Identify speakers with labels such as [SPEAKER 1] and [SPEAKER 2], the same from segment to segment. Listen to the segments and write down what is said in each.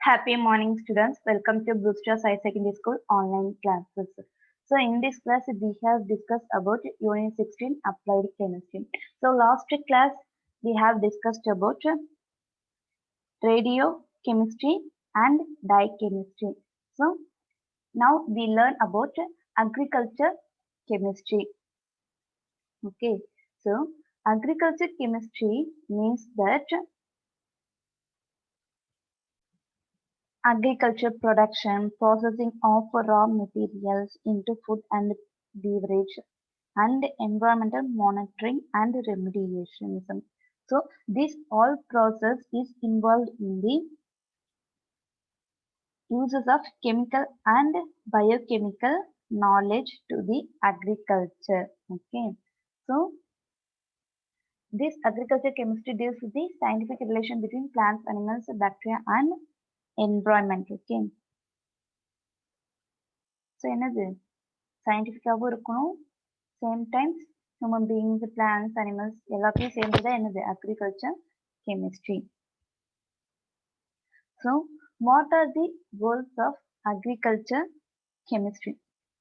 [SPEAKER 1] Happy morning, students. Welcome to Blue Star High Secondary School online classes. So, in this class, we have discussed about Unit 16 Applied Chemistry. So, last class, we have discussed about radiochemistry and dye-chemistry. So, now we learn about agriculture chemistry. Okay. So, agriculture chemistry means that agriculture production, processing of raw materials into food and beverage, and environmental monitoring and remediation. So this all process is involved in the uses of chemical and biochemical knowledge to the agriculture. Okay. So this agriculture chemistry deals with the scientific relation between plants, animals, bacteria and environment. Okay. So என்னது சயின்டிஃபிக்காகவும் இருக்கணும் same times human beings plants animals எல்லாத்தையும் சேர்ந்துதான் என்னது agriculture chemistry. So what are the goals of agriculture chemistry?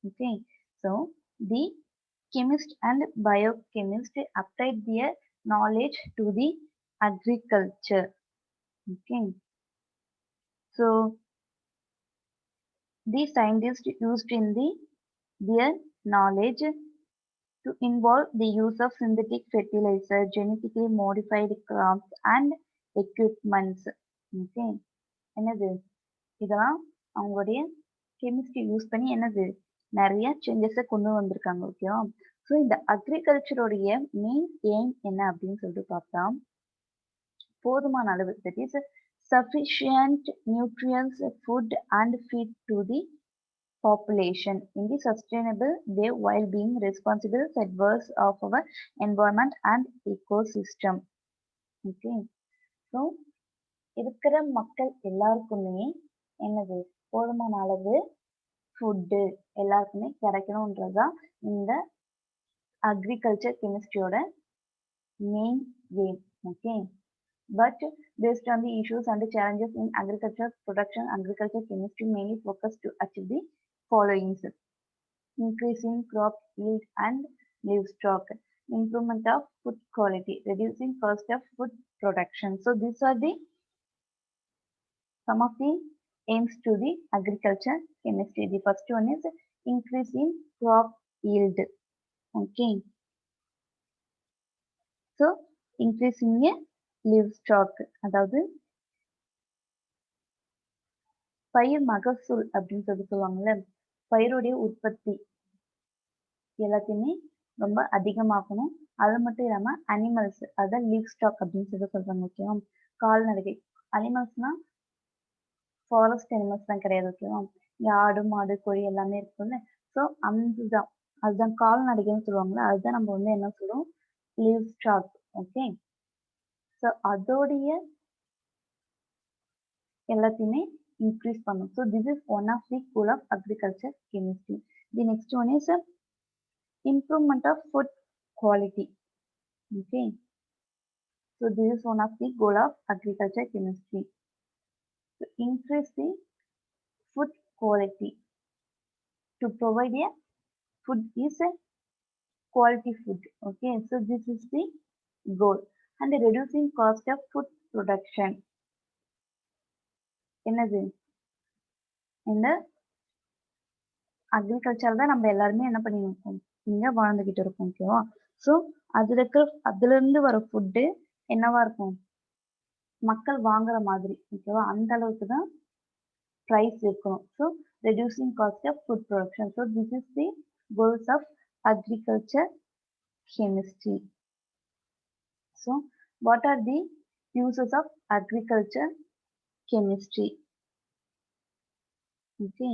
[SPEAKER 1] Okay, so the chemist and biochemist applied their knowledge to the agriculture. Okay, so the scientists used in their knowledge to involve the use of synthetic fertilizer, genetically modified crops and equipments. Okay, என்னது இதெல்லாம் அவங்களுடைய chemistry use பண்ணி என்னது நிறைய சேஞ்சஸை கொண்டு வந்திருக்காங்க. ஓகேவா? So இந்த அக்ரிகல்ச்சருடைய மெயின் எய்ம் என்ன அப்படின்னு சொல்லிட்டு பார்த்தா போதுமான அளவு, that is sufficient nutrients, food and feed to the population in the sustainable way while being responsible stewards of our environment and ecosystem. Okay, so இருக்கிற மக்கள் எல்லாருக்குமே என்னது போதுமான அளவு ஃபுட்டு எல்லாருக்குமே கிடைக்கணுன்றதுதான் இந்த அக்ரிகல்ச்சர் கெமிஸ்ட்ரியோட main aim. Okay, but based on the issues and the challenges in agriculture production, agriculture chemistry mainly focus to achieve the following: increasing crop yield and livestock, improvement of food quality, reducing cost of food production. So these are the some of the aims to the agriculture chemistry. The first one is increasing crop yield. Okay, so increasing a livestock, அதாவது பயிர் மகசூல் அப்படின்னு சொல்லுவாங்கல்ல, பயிருடைய உற்பத்தி எல்லாத்தையுமே ரொம்ப அதிகமாக்கணும். அது மட்டும் இல்லாம அனிமல்ஸ், அதான் லீவ் ஸ்டாக் அப்படின்னு சொல்றாங்க. ஓகேவா? கால்நடை அனிமல்ஸ்னா ஃபாரஸ்ட் அனிமல்ஸ் தான் கிடையாது. ஓகேவா? இங்க ஆடு மாடு கோழி எல்லாமே இருக்கும்ல, ஸோ அதுதான் கால்நடைகள்னு சொல்லுவாங்கல்ல, அதுதான் நம்ம வந்து என்ன சொல்லுவோம், லீவ் ஸ்டாக். ஓகே, ஸோ அதோடைய எல்லாத்தையுமே increase பண்ணும். So this is one of the goal of agriculture chemistry. The next one is improvement of food quality. Okay, so this is one of the goal of agriculture chemistry. To increase the food quality, to provide a food is a quality food. Okay, so this is the goal. And reducing cost of food production. என்னது இந்த agriculture தான் நம்ம எல்லாருமே என்ன பண்ணிருக்கோம், இங்க வாழ்ந்துகிட்டு இருக்கோம். ஓகேவா? ஸோ அதுல இருந்து வர ஃபுட்டு என்னவா இருக்கும், மக்கள் வாங்குற மாதிரி. ஓகேவா? அந்த அளவுக்கு தான் ப்ரைஸ் இருக்கணும். So reducing cost of food production. So this is the goals of agriculture chemistry. So what are the uses of agriculture chemistry? Okay,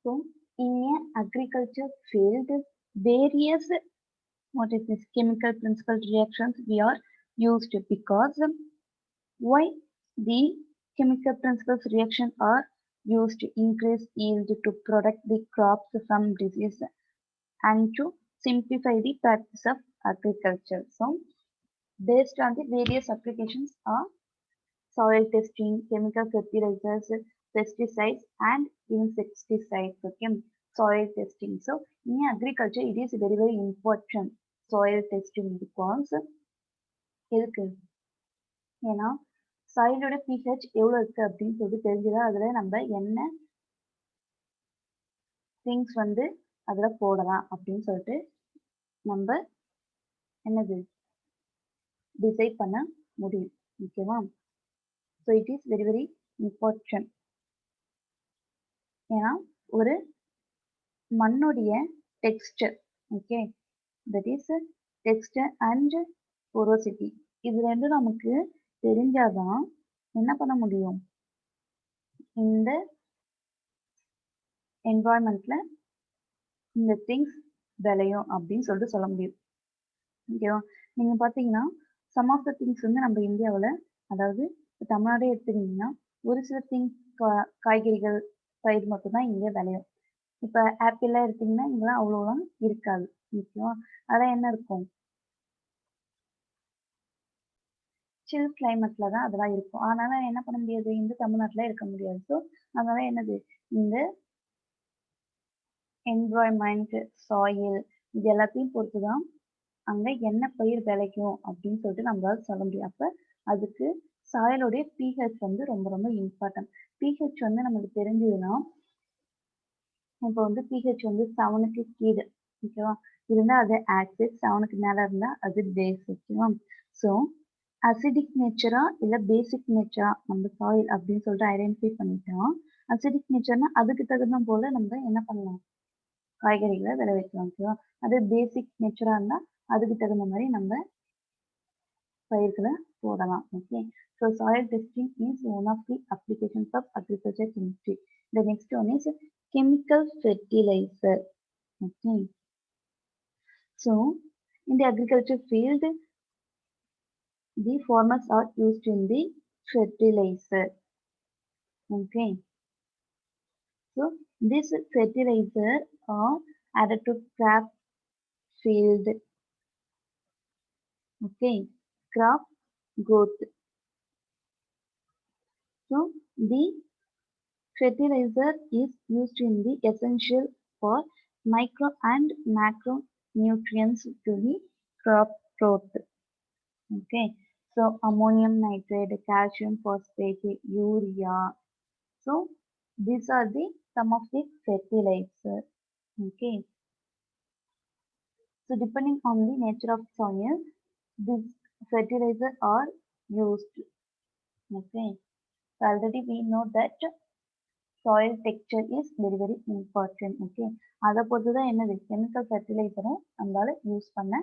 [SPEAKER 1] so in an agriculture field, various what is this chemical principal reactions we are used, because why the chemical principles reaction are used to increase yield, to protect the crops from disease and to simplify the practice of agriculture. So Based on the various applications are soil testing, chemical fertilizers, pesticides, and insecticides. Okay, soil testing. So in agriculture, it is very important soil testing because எதுக்கு ஏன்னா சாயிலோட pH எவ்வளவு இருக்கு அப்படின்னு சொல்லிட்டு தெரிஞ்சுதான் அதுல நம்ம என்ன திங்ஸ் வந்து அதுல போடலாம் அப்படின்னு சொல்லிட்டு நம்ம என்னது டிசைட் பண்ண முடியும். ஓகேவா? So it is very important. ஏன்னா ஒரு மண்ணுடைய texture, okay, that is texture and porosity, இது ரெண்டும் நமக்கு தெரிஞ்சாதான் என்ன பண்ண முடியும், இந்த என்வாயன்மெண்ட்ல இந்த திங்ஸ் விளையும் அப்படின்னு சொல்லிட்டு சொல்ல முடியும். ஓகேவா? நீங்க பாத்தீங்கன்னா சம் ஆஃப் த திங்ஸ் வந்து நம்ம இந்தியாவில், அதாவது தமிழ்நாடே எடுத்துக்கிட்டீங்கன்னா ஒரு சில திங்ஸ் காய்கறிகள் பயிர் மட்டும் தான் இங்கே விளையும். இப்போ ஆப்பிள்லாம் எடுத்தீங்கன்னா இங்கெல்லாம் அவ்வளோலாம் இருக்காது. ஓகேவா? அதான் என்ன இருக்கும், சில் கிளைமேட்ல தான் அதெல்லாம் இருக்கும். அதனால என்ன பண்ண முடியாது, இந்த தமிழ்நாட்டில் இருக்க முடியாது. ஸோ அதனால என்னது, இந்த என்வாயன்மெண்ட், சாயில், இது எல்லாத்தையும் பொறுத்து தான் அங்கே என்ன பயிர் விளைக்கும் அப்படின்னு சொல்லிட்டு நம்மளால சொல்ல முடியும். அப்போ அதுக்கு சாயலுடைய பிஹெச் வந்து ரொம்ப இம்பார்ட்டன்ட். பிஹெச் வந்து நமக்கு தெரிஞ்சதுன்னா, இப்போ வந்து பிஹெச் வந்து 7க்கு கீழே, ஓகேவா, இருந்தால் அது ஆசிட், 7க்கு மேலே இருந்தால் அது பேஸ். ஓகேவா? ஸோ அசிடிக் நேச்சரா இல்லை பேசிக் நேச்சரா நம்ம சாயில் அப்படின்னு சொல்லிட்டு ஐடென்டிஃபை பண்ணிட்டோம். அசிடிக் நேச்சர்னா அதுக்கு தகுந்த போல நம்ம என்ன பண்ணலாம், காய்கறிகளை விளைவிக்கலாம். ஓகேவா? அது பேசிக் நேச்சரா இருந்தால் அதுக்கு தகுந்த மாதிரி நம்ம பயிர்களை போடலாம். Okay, so soil testing is one of the applications of agriculture chemistry. The next one is chemical fertilizer. Okay, so in the agriculture field, the farmers are used in the fertilizer. Okay, so this fertilizer are added to crop field. Okay, crop growth. So the fertilizer is used in the essential for micro and macro nutrients to the crop growth. Okay, so ammonium nitrate, calcium phosphate, urea. So these are the some of the fertilizer. Okay, so depending on the nature of soil, these fertilizer are used. Okay, so already we know that soil texture is very important. Okay, அதை பொறுத்து தான் என்னது chemical fertilizer-உம் நம்மளால use பண்ண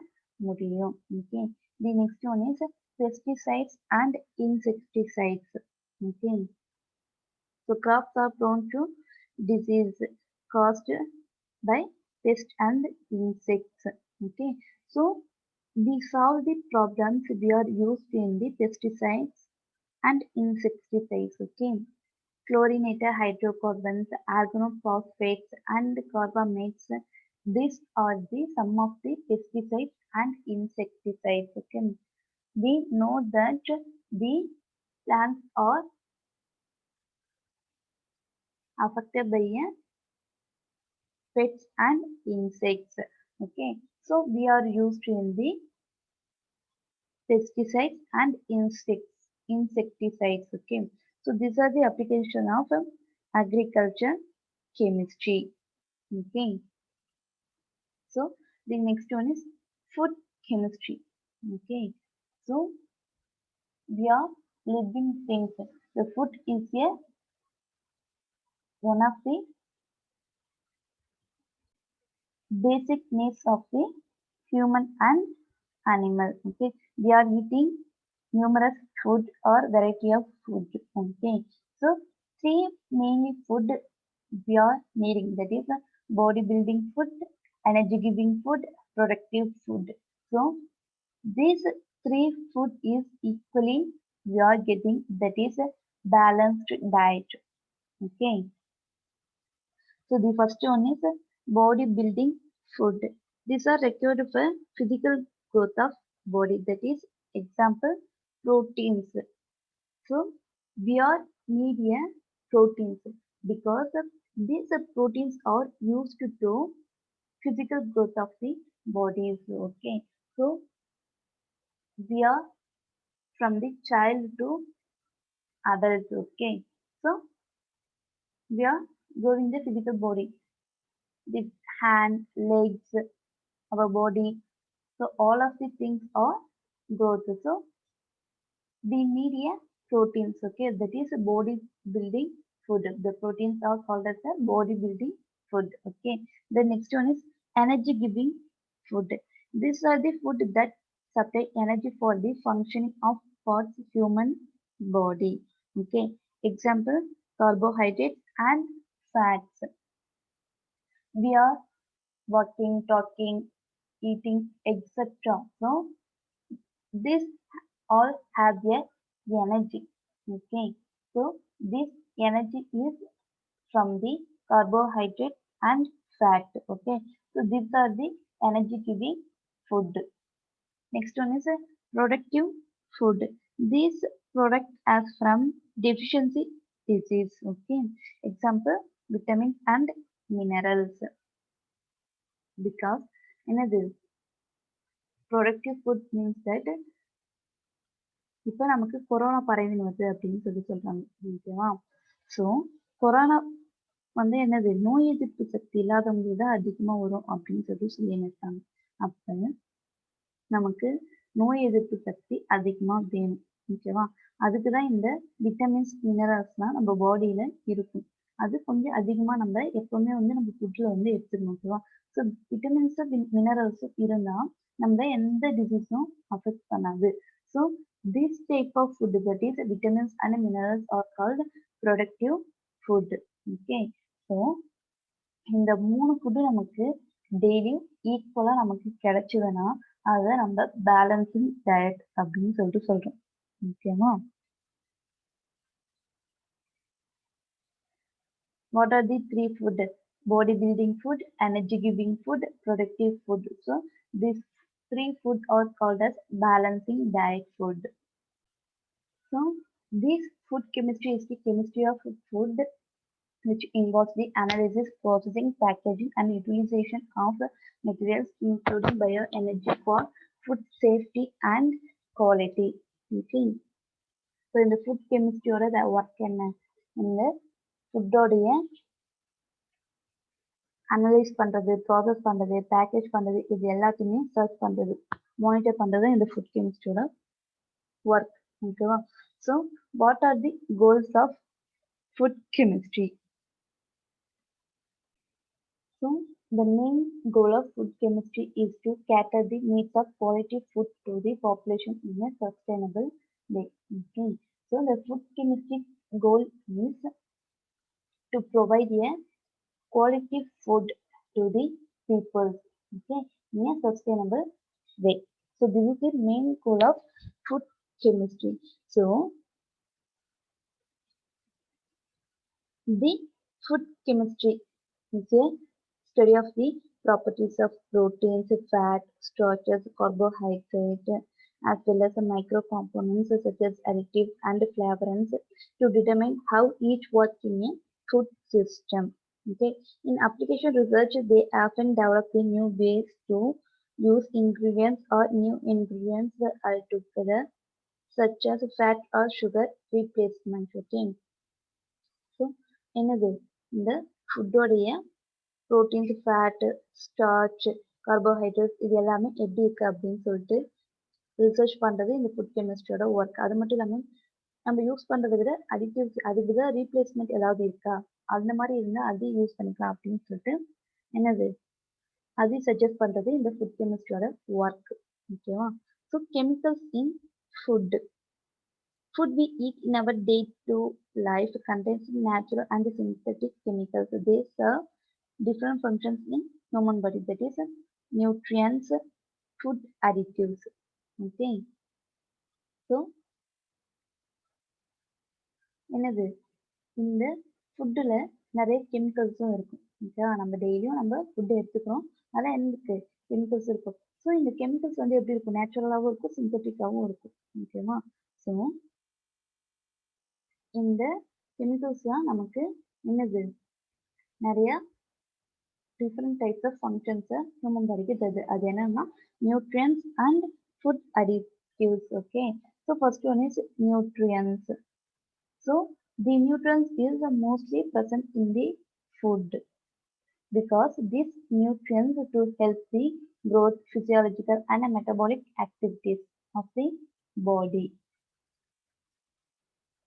[SPEAKER 1] முடியும். Okay, the next one is pesticides and insecticides. Okay, so crops are prone to disease caused by pests and insects. Okay, so we solve the problems we are used in the pesticides and insecticides. Okay, chlorinated hydrocarbons, organophosphates, and carbamates. These are the some of the pesticides and insecticides. Okay, we know that the plants are affected by pests and insects. Okay, so we are used in the pesticides and insecticides. Okay, so these are the application of agriculture chemistry. Okay, so the next one is food chemistry. Okay, so we are living things. The food is a one of the basic needs of the human and animal. Okay, we are eating numerous food or variety of food. Okay, so three mainly food we are needing, that is bodybuilding food, energy giving food, productive food. So these three food is equally we are getting, that is a balanced diet. Okay, so the first one is bodybuilding food. These are required for physical growth of body, that is Example, proteins. So we are need a proteins because these proteins are used to physical growth of the bodies. Okay, so we are from the child to adult. Okay, so we are growing the physical body, the hand, legs, our body. So all of the things are growth. So we need a proteins. Okay, that is a body building food. The proteins are called as a body building food. Okay, the next one is energy giving food. These are the food that supply energy for the functioning of parts human body. Okay, example, carbohydrates and fats. We are walking, talking, eating, etc. So this all have a energy. Okay, so this energy is from the carbohydrate and fat. Okay, so these are the energy giving food. Next one is a productive food. These product as from deficiency disease. Okay, example, vitamins and minerals. Because in a this productive food means that இப்போ நமக்கு corona பரவி வருது அப்படின்னு சொல்றாங்க. ஓகேவா? So corona வந்து என்னது நோய் எதிர்ப்பு சக்தி இல்லாதவங்களுக்கு தான் அதிகமா வரும் அப்படின்னு சொல்லி நினைச்சாங்க. அப்ப நமக்கு நோய் எதிர்ப்பு சக்தி அதிகமா வேணும். ஓகேவா? அதுக்குதான் இந்த விட்டமின்ஸ் மினரல்ஸ்லாம் நம்ம பாடியில இருக்கும். அது கொஞ்சம் அதிகமா நம்ம எப்பவுமே வந்து நம்ம ஃபுட்ல வந்து எடுத்துக்கணும். ஓகேவா? ஸோ விட்டமின்ஸும் மினரல்ஸும் இருந்தா நம்ம எந்த டிசீஸும் அஃபெக்ட் பண்ணாது. So this type of food, that is vitamins and minerals, are called productive food. Okay, so இந்த மூணு ஃபுட்டு நமக்கு டெய்லி ஈக்குவலா நமக்கு கிடைச்சதுன்னா அதை நம்ம பேலன்சிங் டயட் அப்படின்னு சொல்றோம். ஓகேவா? What are the three food? Body building food, energy giving food, productive food. So these three food are called as balancing diet food. So this food chemistry is the chemistry of food, which involves the analysis, processing, packaging, and utilization of materials, including bioenergy for food safety and quality. Okay. So in the food chemistry ஓட work என்ன? இந்த ஃபுட்டோடைய analyse பண்றது, process பண்றது, package பண்றது, இது எல்லாத்தையுமே search பண்றது, மானிட்டர் பண்றது இந்த ஃபுட் கெமிஸ்ட்ரியோட ஒர்க். ஓகேவா? So what are the goals of food chemistry? So the main goal of food chemistry is to cater the needs of quality food to the population in a sustainable way. Okay. So the food chemistry goal is to provide a quality food to the people. Okay, in a sustainable way. So this is the main goal of food chemistry. So the food chemistry is a study of the properties of proteins, fat, starches, carbohydrate, as well as the micro components such as additives and flavorants to determine how each works in a food system. Okay, in application research, they often develop the new ways to use ingredients or new ingredients altogether, such as fat or sugar replacement. Okay, so என்னது இந்த ஃபுட்டோடைய proteins, fat, starch, carbohydrates இது எல்லாமே எப்படி இருக்குது அப்படின்னு சொல்லிட்டு research பண்ணுறது இந்த ஃபுட் கெமிஸ்ட்ரியோட ஒர்க். அது மட்டும் இல்லாமல் நம்ம யூஸ் பண்ணுறதை விட அடிட்டிவ்ஸ், அதுக்கு விட ரீப்ளேஸ்மெண்ட் ஏதாவது இருக்கா, அந்த மாதிரி இருந்தால் அதையும் யூஸ் பண்ணிக்கலாம் அப்படின்னு சொல்லிட்டு என்னது அதையும் சஜஸ்ட் பண்ணுறது இந்த ஃபுட் கெமிஸ்ட்ரியோட ஒர்க். ஓகேவா? So chemicals in food. Food we eat in our day-to life contains natural and synthetic chemicals. They serve different functions in human body, that is nutrients, food additives. Okay, so என்னது இந்த ஃபுட்டில் நிறைய கெமிக்கல்ஸும் இருக்கும். ஓகேவா? நம்ம டெய்லியும் நம்ம ஃபுட்டு எடுத்துக்கிறோம், அதில் என்ன இருக்குது? கெமிக்கல்ஸ் இருக்கும். ஸோ இந்த கெமிக்கல்ஸ் வந்து எப்படி இருக்கும், நேச்சுரலாகவும் இருக்கும், சிந்தட்டிக்காகவும் இருக்கும். ஓகேவா? ஸோ இந்த கெமிக்கல்ஸ்லாம் நமக்கு என்னது, நிறைய different types of functions human bodyக்கு தருது. அது என்னன்னா nutrients and food additives. Okay, so first one is nutrients. So the nutrients is mostly present in the food because these nutrients to help the growth, physiological and metabolic activities of the body.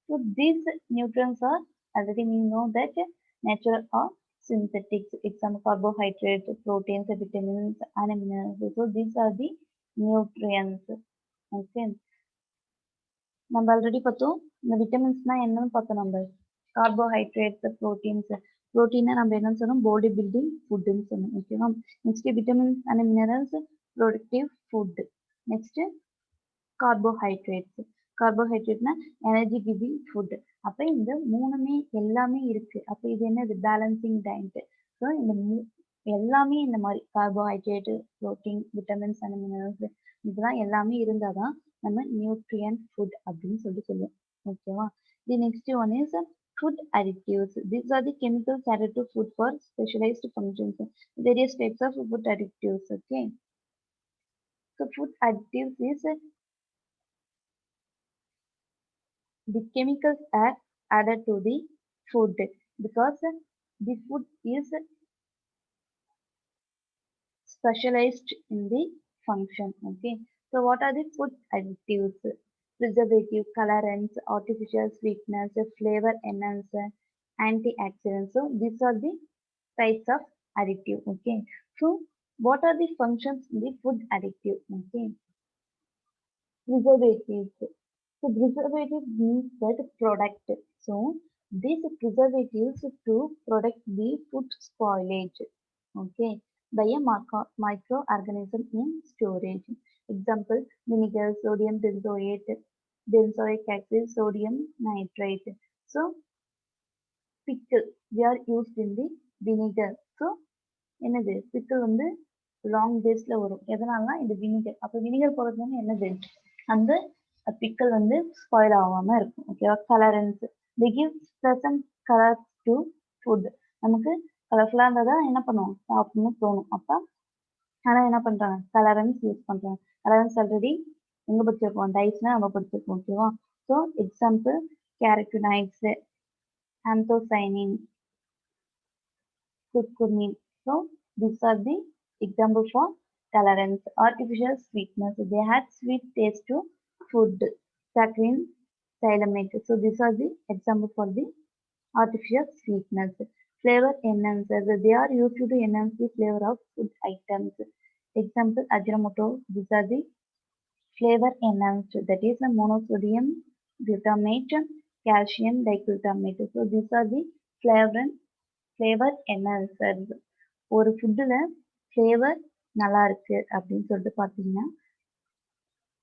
[SPEAKER 1] So these nutrients are already we know that natural or synthetics. Example carbohydrates, proteins, vitamins, and minerals. So these are the nutrients. Okay. நம்ம already பார்த்தோம் இந்த விட்டமின்ஸ்னா என்னன்னு பார்த்தோம். நம்ம carbohydrates, proteins. ப்ரோட்டீனை நம்ம என்னன்னு சொன்னோம், body building ஃபுட்டுன்னு சொன்னோம். ஓகேவா? Next vitamins and minerals, protective food. Next carbohydrates. கார்போஹைட்ரேட்னா எனர்ஜி கிவிங் ஃபுட். அப்போ இந்த மூணுமே எல்லாமே இருக்கு. அப்போ இது என்னது, பேலன்சிங் டயட். ஸோ இந்த எல்லாமே இந்த மாதிரி carbohydrate, protein, vitamins and minerals இதெல்லாம் எல்லாமே இருந்தால் தான் நம்ம நியூட்ரியன்ட் ஃபுட் அப்படின்னு சொல்லுவோம். ஓகேவா? The next one is food additives. These are the chemicals added to food for specialized functions. Various types of food additives. Okay. So food additives is the chemicals are added to the food because the food is specialized in the function. Okay, so what are the food additives? Preservative, colorants, artificial sweetness, flavor enhancer, antioxidants. So these are the types of additive. Okay, so what are the functions in the food additive? Okay, preservatives. So preservative means that product. So these preservatives to protect the food spoilage. Okay, by a microorganism in storage. Example: vinegar, sodium benzoate, benzoic acid, sodium nitrate. So pickle we are used in the vinegar. So என்னது pickle வந்து long டேஸ்ல வரும். எதனாலனா இந்த vinegar. அப்போ vinegar போடுறது என்னது, அந்த பிக்கல் வந்து ஸ்பாயில் ஆகாம இருக்கும். ஓகேவா? கலரன்ஸ், they give pleasant colors to food. நமக்கு கலர்ஃபுல்லா இருந்தா என்ன பண்ணுவோம், சாப்பிடணும்னு தோணும். அப்ப ஆனா என்ன பண்றாங்க, கலரன்ஸ் யூஸ் பண்றாங்க. கலரன்ஸ் ஆல்ரெடி எங்க படிச்சிருக்கோம், டைஸ்னா நம்ம படிச்சிருக்கோம். ஓகேவா? So example carotenoids, anthocyanin, curcumin. So these are the example for colorants. Artificial sweetness, they had sweet taste to food. Saccharin, xylamate. So these are the example for the artificial sweetness. Flavor enhancers, they are used to enhance the flavor of food items. Example Ajinomoto. These are the flavor enhanced, that is the monosodium glutamate, calcium diglutamate. So these are the flavor enhancers. ஒரு ஃபுட்டில் flavour நல்லா இருக்கு அப்படின்னு சொல்லிட்டு பார்த்தீங்கன்னா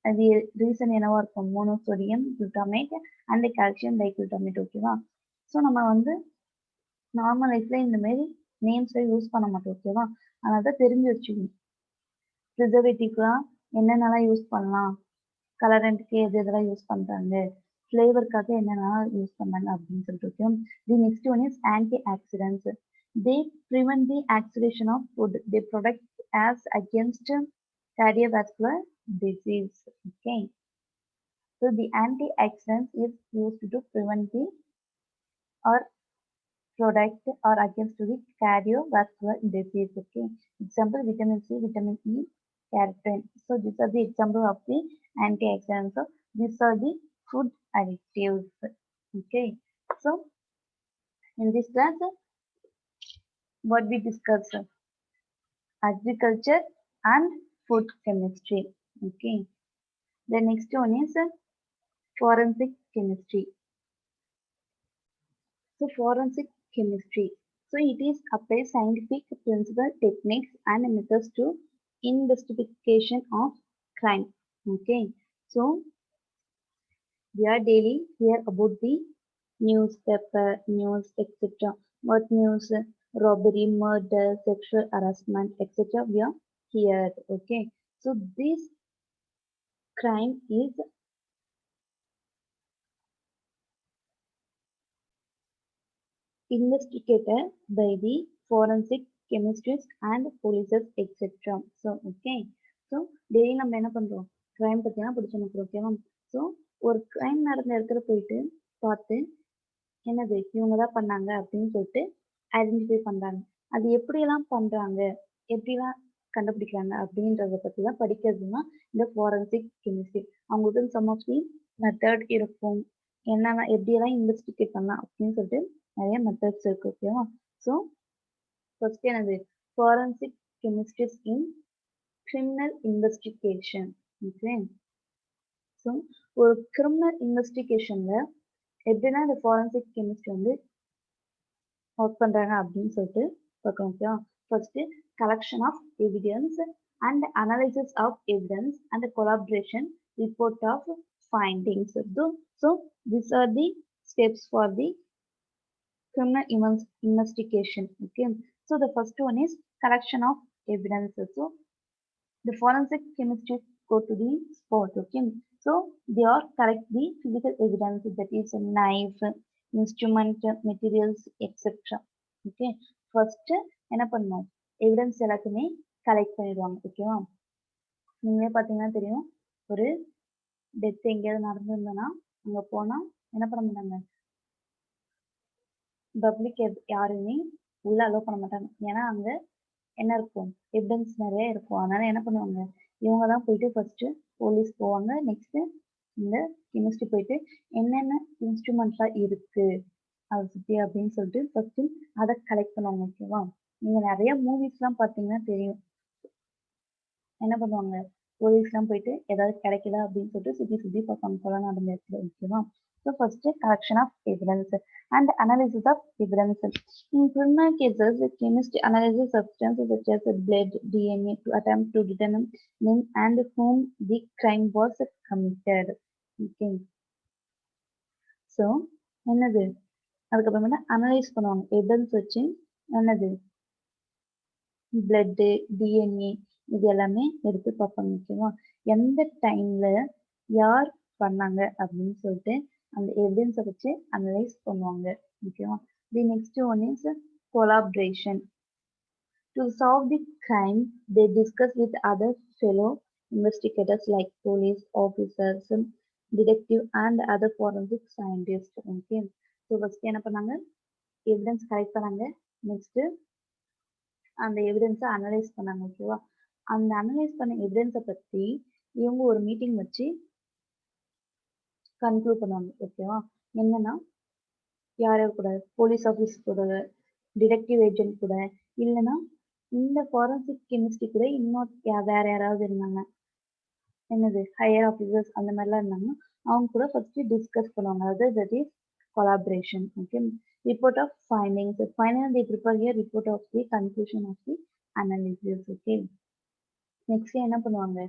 [SPEAKER 1] அது reason என்னவா இருக்கும், மோனோசோடியம் குளுட்டாமேட் அண்ட் கால்சியம் டைகுளுட்டாமேட். ஓகேவா? ஸோ நம்ம வந்து நார்மல் லைஃப்ல இந்த மாதிரி நேம்ஸை யூஸ் பண்ண மாட்டோம். ஓகேவா? அதனால தான் தெரிஞ்சு வச்சுக்கணும். ப்ரிசர்வேட்டிவ்லாம் என்னென்னலாம் யூஸ் பண்ணலாம், கலரண்ட்டுக்கு எது எதெல்லாம் யூஸ் பண்ணுறாங்க, ஃப்ளேவருக்காக என்னென்னலாம் யூஸ் பண்ணாங்க அப்படின்னு சொல்லிட்டு. Okay, the next one is anti oxidants. They prevent the oxidation of food. They protect us against cardiovascular disease. Okay. So the antioxidants is used to prevent the or protect or against the cardiovascular disease. Okay. Example: vitamin C, vitamin E, carotene. So these are the example of the antioxidants. So these are the food additives. Okay. So in this class, what we discussed: agriculture and food chemistry. Okay, the next one is forensic chemistry. So forensic chemistry, so it is applies scientific principle, techniques and methods to investigation of crime. Okay, so we are daily hear about the newspaper news, etc. What news? Robbery, murder, sexual harassment, etc. we are here. Okay, So this crime is investigated by the forensic chemists and police etc. So okay. So daily நம்ம என்ன பண்றோம், crime பத்தி தான் படிச்சு ஓகேவா. So ஒரு crime நடந்த இடத்துல போயிட்டு பார்த்து என்னது இவங்க தான் பண்ணாங்க அப்படின்னு சொல்லிட்டு ஐடென்டிஃபை பண்றாங்க. அது எப்படியெல்லாம் பண்றாங்க, எப்படிலாம் கண்டுபிடிக்கிறாங்க அப்படின்றத பத்தி தான் படிக்கிறது தான் இந்த ஃபாரன்சிக் கெமிஸ்ட்ரி. அவங்களுக்கு சம் ஆஃப் தி மெத்தட் இருக்கும், என்னென்ன எப்படியெல்லாம் இன்வெஸ்டிகேட் பண்ணலாம் அப்படின்னு சொல்லிட்டு நிறைய மெத்தட்ஸ் இருக்கு ஓகேவா. ஸோ ஃபர்ஸ்ட் என்னது ஃபாரன்சிக் கெமிஸ்ட்ரிஸ் இன் கிரிமினல் இன்வெஸ்டிகேஷன். ஓகே. ஸோ ஒரு கிரிமினல் இன்வெஸ்டிகேஷன்ல எப்படின்னா இந்த ஃபாரன்சிக் கெமிஸ்ட்ரி வந்து ஒர்க் பண்றாங்க அப்படின்னு சொல்லிட்டு பார்க்கணும் ஓகேவா. First collection of evidence and analysis of evidence and collaboration report of findings. So these are the steps for the criminal investigation. Okay. So the first one is collection of evidence. So the forensic chemists go to the spot. Okay. So they are collect the physical evidence, that is a knife, instrument, materials, etc. Okay. First என்ன பண்ணணும், evidence எல்லாத்தையுமே collect பண்ணிடுவாங்க ஓகேவா. நீங்களே பார்த்தீங்கன்னா தெரியும், ஒரு death எங்கேயாவது நடந்திருந்தோன்னா அங்கே போனால் என்ன பண்ண மாட்டாங்க, பப்ளிக் யாருமே உள்ள அலோவ் பண்ண மாட்டாங்க. ஏன்னா அங்கே என்ன இருக்கும், எவிடன்ஸ் நிறைய இருக்கும். அதனால என்ன பண்ணுவாங்க, இவங்க தான் போயிட்டு ஃபர்ஸ்ட் போலீஸ் போவாங்க, நெக்ஸ்ட் இந்த கெமிஸ்ட்ரி போயிட்டு என்னென்ன இன்ஸ்ட்ருமெண்ட்லாம் இருக்கு அதை சுற்றி அப்படின்னு சொல்லிட்டு ஃபர்ஸ்ட் அதை கலெக்ட் பண்ணுவாங்க ஓகேவா. நீங்க நிறைய மூவிஸ்லாம் பார்த்தீங்கன்னா தெரியும், என்ன பண்ணுவாங்க, போலீஸ்லாம் போயிட்டு ஏதாவது கிடைக்குதா அப்படின்னு சொல்லிட்டு சுற்றி சுற்றி பார்ப்பாங்க கொலை நடந்த இடத்துல ஓகேவா. So first collection of evidence and analysis of evidence. In criminal cases, the chemist analyzes substances such as blood, DNA to attempt to determine when and whom the crime was committed. Okay. So, என்னது அதுக்கப்புறமேட்டா analyse பண்ணுவாங்க evidence வச்சு, என்னது blood, DNA இது எல்லாமே எடுத்து பார்ப்பாங்க ஓகேவா. எந்த டைம்ல யார் பண்ணாங்க அப்படின்னு சொல்லிட்டு அந்த எவிடன்ஸை வச்சு அனலைஸ் பண்ணுவாங்க ஓகேவா. The next one is collaboration. To solve the crime they discuss with other fellow investigators like police officers, detective and other forensic scientist. Okay. So first என்ன பண்ணாங்க, எவிடன்ஸ் கலெக்ட் பண்ணாங்க, நெக்ஸ்ட் அந்த எவிடன்ஸை அனலைஸ் பண்ணாங்க ஓகேவா. அந்த analyse பண்ண எவிடன்ஸை பற்றி இவங்க ஒரு மீட்டிங் வச்சு கன்க்ளூட் பண்ணுவாங்க ஓகேவா. என்னன்னா யார் யார் கூட, போலீஸ் ஆஃபீஸ் கூட, டிடெக்டிவ் ஏஜென்ட் கூட, இல்லைன்னா இந்த ஃபாரன்சிக் கெமிஸ்ட்ரி கூட இன்னும் வேற யாராவது இருந்தாங்க, என்னது ஹையர் ஆஃபீஸர்ஸ் அந்த மாதிரிலாம் இருந்தாங்க, அவங்க கூட ஃபர்ஸ்ட் டிஸ்கஸ் பண்ணுவாங்க. அதாவது that is collaboration. Okay. Report of findings. Final they prepare a report of the conclusion of the analysis. Okay. Next என்ன பண்ணுவாங்க,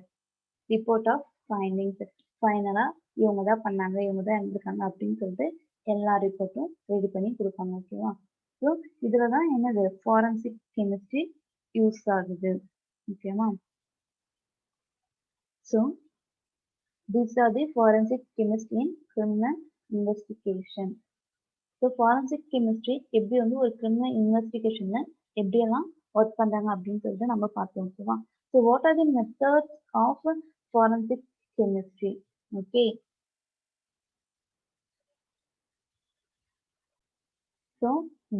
[SPEAKER 1] ரிப்போர்ட் ஆஃப் ஃபைண்டிங்ஸ். ஃபைனலா இவங்க தான் பண்ணாங்க, இவங்க தான் இருந்திருக்காங்க அப்படின்னு சொல்லிட்டு எல்லா ரிப்போர்ட்டும் ரெடி பண்ணி கொடுப்பாங்க ஓகேவா. ஸோ இதில் தான் என்னது ஃபாரன்சிக் கெமிஸ்ட்ரி யூஸ் ஆகுது ஓகேவா. So these are the forensic chemistry in criminal investigation. So forensic chemistry எப்படி வந்து ஒரு கிரிமினல் இன்வெஸ்டிகேஷன்ல எப்படியெல்லாம் ஒர்க் பண்றாங்க அப்படின்னு சொல்லிட்டு நம்ம பார்த்தோம் ஓகேவா. So what are the methods of forensic chemistry. Okay. So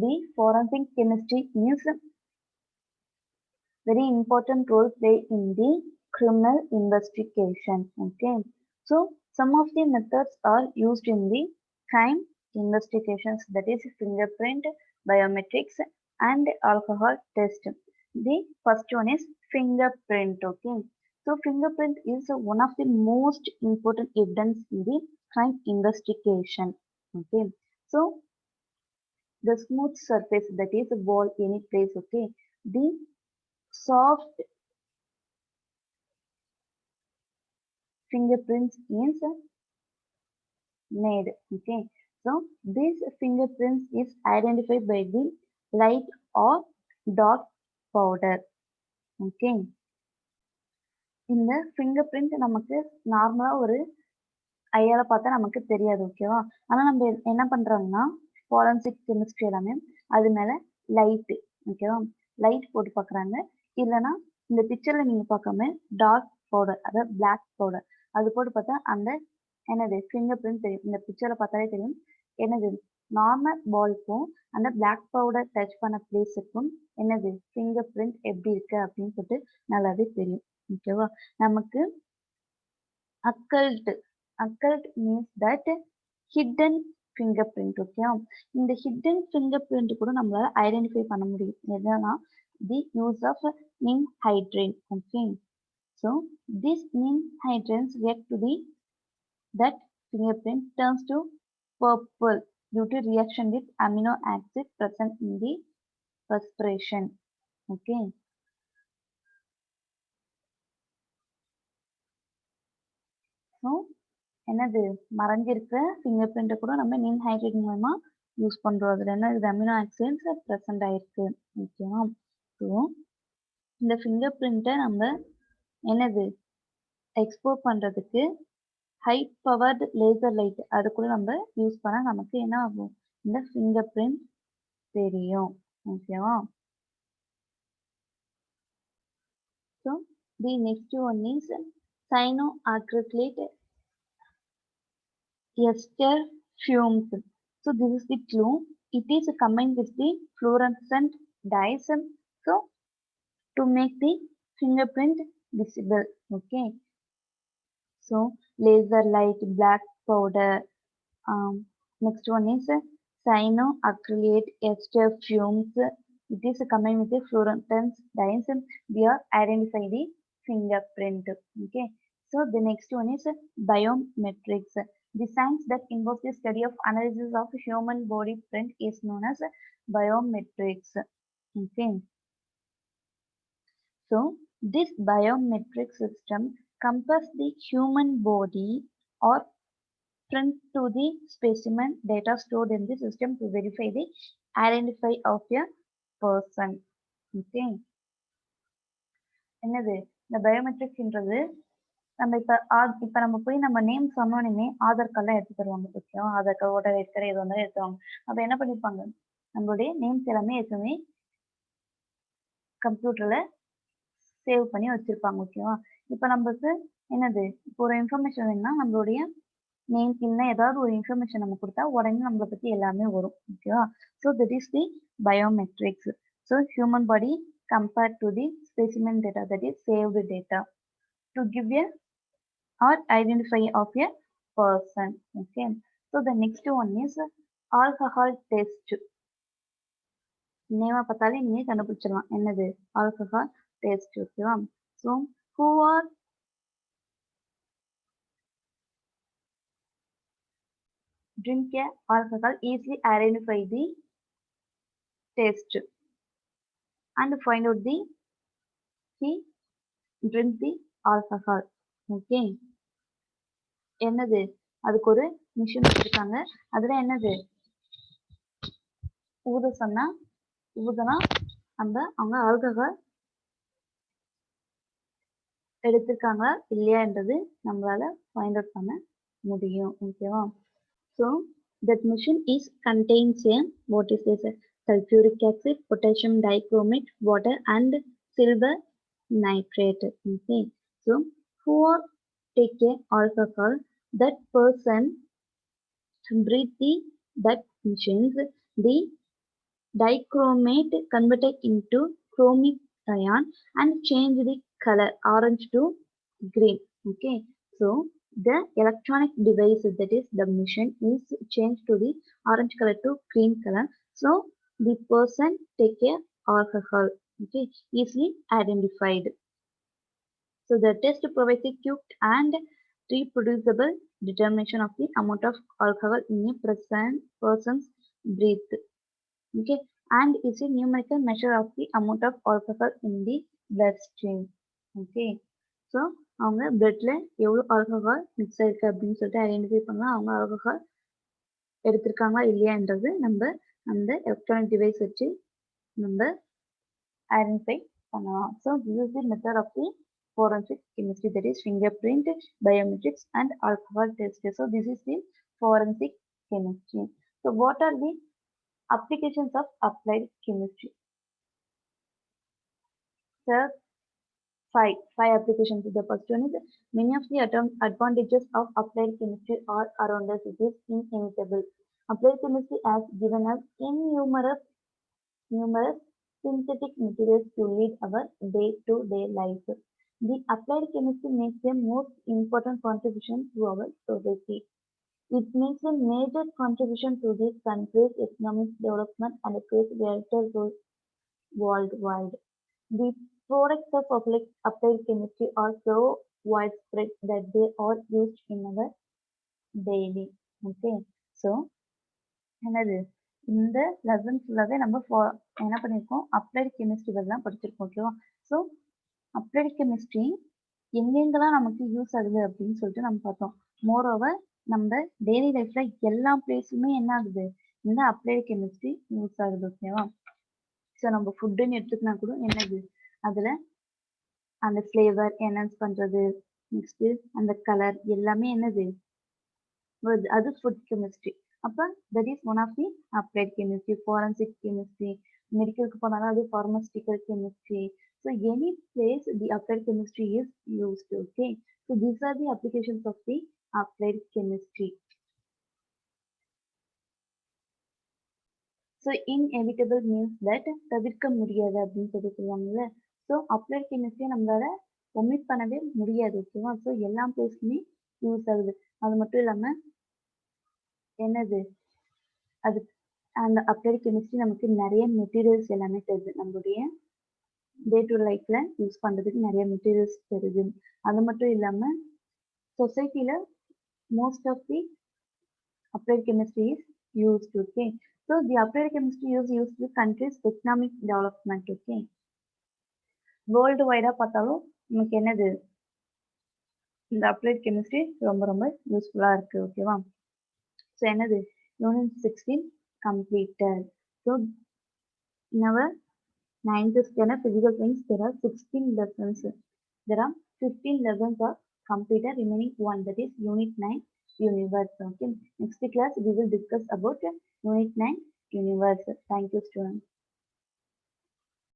[SPEAKER 1] the forensic chemistry is very important role play in the criminal investigation. Okay. So some of the methods are used in the crime investigations, that is fingerprint, biometrics and alcohol test. The first one is fingerprint. Okay. So fingerprint is one of the most important evidence in the crime investigation. Okay. So the smooth surface, that is wall, any place. Okay. The soft fingerprints is made. Okay. So this fingerprints is identified by the light or dark powder. Okay. இந்த finger print நமக்கு நார்மலா ஒரு ஐயால பார்த்தா நமக்கு தெரியாது. ஓகேவா? ஆனா நம்ம என்ன பண்றாங்கன்னா, ஃபாரன்சிக் கெமிஸ்ட்ரி எல்லாமே அது மேல லைட்டு, ஓகேவா? லைட் போட்டு பார்க்குறாங்க. இல்லன்னா இந்த பிக்சர்ல நீங்க பார்க்காம டார்க் பவுடர், அதாவது பிளாக் பவுடர் அது போட்டு பார்த்தா அந்த என்னது ஃபிங்கர் பிரிண்ட் தெரியும். இந்த பிக்சர்ல பார்த்தாலே தெரியும். என்னது நார்மல் பால்க்கும் அந்த பிளாக் பவுடர் டச் பண்ண பிளேஸுக்கும் என்னது ஃபிங்கர் பிரிண்ட் எப்படி இருக்கு அப்படின்னு சொல்லிட்டு நல்லாவே தெரியும். ஓகேவா? நமக்கு occult occult means that hidden finger print. Okay, இந்த ஹிடன் ஃபிங்கர் பிரிண்ட் கூட நம்மளால ஐடென்டிஃபை பண்ண முடியும். எதுனா தி யூஸ் ஆஃப் ninhydrin. ஓகே, so this ninhydrins react to the that fingerprint turns to purple due to reaction with amino acid present in the perspiration. Okay, so என்னது மறைஞ்சிருக்க finger பிரிண்ட்டை கூட நம்ம ninhydrin மூலமா யூஸ் பண்றோம். அதுல என்ன அமினோ ஆக்சிடென்ட்ஸ் ப்ரெசென்ட் ஆயிருக்கு. ஓகேவா? ஸோ இந்த ஃபிங்கர் பிரிண்ட்டை நம்ம என்னது எக்ஸ்போர்ட் பண்றதுக்கு ஹை பவர்டு லேசர் லைட் அது கூட நம்ம யூஸ் பண்ணா நமக்கு என்ன ஆகும், இந்த ஃபிங்கர் பிரிண்ட் தெரியும். ஓகேவா? So the next one is cyanoacrylate ester fumes. So this is the clue. It is combined with the fluorescent dyes, so to make the fingerprint visible. Okay. So laser light, black powder. Next one is cyanoacrylate ester fumes. It is combined with the fluorescent dyes. We are identify the fingerprint. Okay. So the next one is biometrics. The science that involves the study of analysis of human body print is known as biometrics. Okay. So this biometric system compares the human body or print to the specimen data stored in the system to verify the identify of a person. Okay. என்னது இந்த பயோமெட்ரிக்ஸ்ன்றது நம்ம இப்ப நம்ம போய் நம்ம name சொன்னோன்னே ஆதார் கார்டெலாம் எடுத்து தருவாங்க. ஓகேவா? Aadhaar card, voter ID card எது வந்தாலும் எடுத்துருவாங்க. அப்ப என்ன பண்ணிருப்பாங்க, நம்மளுடைய நேம்ஸ் எல்லாமே எப்பவுமே கம்ப்யூட்டர்ல சேவ் பண்ணி வச்சிருப்பாங்க. ஓகேவா? இப்ப நம்மளுக்கு என்னது இப்போ ஒரு இன்ஃபர்மேஷன் வேணும்னா நம்மளுடைய நேம் இல்லைன்னா ஏதாவது ஒரு இன்ஃபர்மேஷன் நம்ம கொடுத்தா உடனே நம்மளை பத்தி எல்லாமே வரும். ஓகேவா? So that is the biometrics. So human body compared to the specimen data, that is saved data, to give a or identify of a person. Okay, so the next one is alcohol test. நேமா பார்த்தாலே நீங்க கண்டுபிடிச்சிடலாம் என்னது alcohol test. ஓகேவா? So who are drink a alcohol easily identify the taste and find out the he drink the alcohol. Okay, என்னது அதுக்கு ஒரு machine வச்சிருக்காங்க. அதுல என்னது ஊதுனா அவங்க ஆல்கஹால் எடுத்திருக்காங்களா இல்லையான்றது நம்மளால ஃபைண்ட் அவுட் பண்ண முடியும். ஓகேவா? So that machine is contains a what is this sulfuric acid, potassium dichromate, water and silver nitrate. Okay, so who take a alcohol, that person breathe the that machines the dichromate converted into chromic ion and change the color orange to green. Okay, so the electronic device, that is the machine, is changed to the orange color to green color. So the person take a alcohol. Okay, easily identified. So the test provides a quick and reproducible determination of the amount of alcohol in a person's breath. Okay, and is a numerical measure of the amount of alcohol in the bloodstream. Okay, so அவங்க பிளட்ல எவ்வளோ alcohol mix ஆயிருக்கு அப்படின்னு சொல்லிட்டு identify பண்ணலாம். அவங்க alcohol எடுத்திருக்காங்களா இல்லையான்றது நம்ம அந்த எலக்ட்ரானிக் டிவைஸ் வச்சு நம்ம ஐடென்டிஃபை பண்ணலாம். So this is the method of the forensic chemistry, that is fingerprint, biometrics, and alcohol test. So this is the forensic chemistry. So what are the applications of applied chemistry? So five applications. The first one is many of the advantages of applied chemistry are around us. It is inevitable. Applied chemistry has given us numerous synthetic materials to lead our day-to-day life. The applied chemistry makes a most important contribution to our society. It makes a major contribution to the country's economic development and plays a vital role worldwide. The products of applied chemistry are so widespread that they are used in our daily. Okay. So, என்னது இந்த lesson ஃபுல்லாவே நம்ம என்ன பண்ணியிருக்கோம் applied chemistry பற்றி தான் படிச்சிருக்கோம் ஓகேவா ஸோ அப்ளைடு கெமிஸ்ட்ரி எங்கெங்கெல்லாம் நமக்கு யூஸ் ஆகுது அப்படின்னு சொல்லிட்டு நம்ம பார்த்தோம் மோர் ஓவர் நம்ம டெய்லி லைஃப்ல எல்லா பிளேஸுமே என்ன ஆகுது இந்த அப்ளைடு கெமிஸ்ட்ரி யூஸ் ஆகுது ஓகேவா ஸோ நம்ம ஃபுட்டுன்னு எடுத்துக்கினா கூட என்னது அதில் அந்த ஃப்ளேவர் என்ஹான்ஸ் பண்ணுறது நெக்ஸ்ட்டு அந்த கலர் எல்லாமே என்னது அது ஃபுட் கெமிஸ்ட்ரி அப்போ that is one of the applied chemistry forensic chemistry மெடிக்கலுக்கு போனாலும் அது pharmaceutical chemistry so any place the applied chemistry is used okay so these are the applications of the applied chemistry so inevitable means that தவிர்க்க முடியாது அப்படின்னு சொல்லி சொல்லுவாங்கல்ல so applied கெமிஸ்ட்ரியை நம்மளால omit பண்ணவே முடியாது ஓகேவா ஸோ எல்லா பிளேஸ்க்குமே யூஸ் ஆகுது அது மட்டும் இல்லாமல் என்னது அது அந்த அப்ளைட் கெமிஸ்ட்ரி நமக்கு நிறைய மெட்டீரியல்ஸ் எல்லாமே தருது நம்மளுடைய டே டு லைஃப்ல யூஸ் பண்ணுறதுக்கு நிறைய மெட்டீரியல்ஸ் தருது அது மட்டும் இல்லாமல் சொசைட்டியில் most of the applied chemistry is used okay so the applied chemistry use the countries economic development okay world வைடாக பார்த்தாலும் நமக்கு என்னது இந்த அப்ளைட் கெமிஸ்ட்ரி ரொம்ப ரொம்ப யூஸ்ஃபுல்லாக இருக்குது ஓகேவா ஸோ என்னது unit 16 completed. So in our 9th standard physical science there are 16 lessons. There are 15 lessons are completed, remaining one, that is unit 9 universe. Okay, next class we will discuss about unit 9 universe. Thank you students.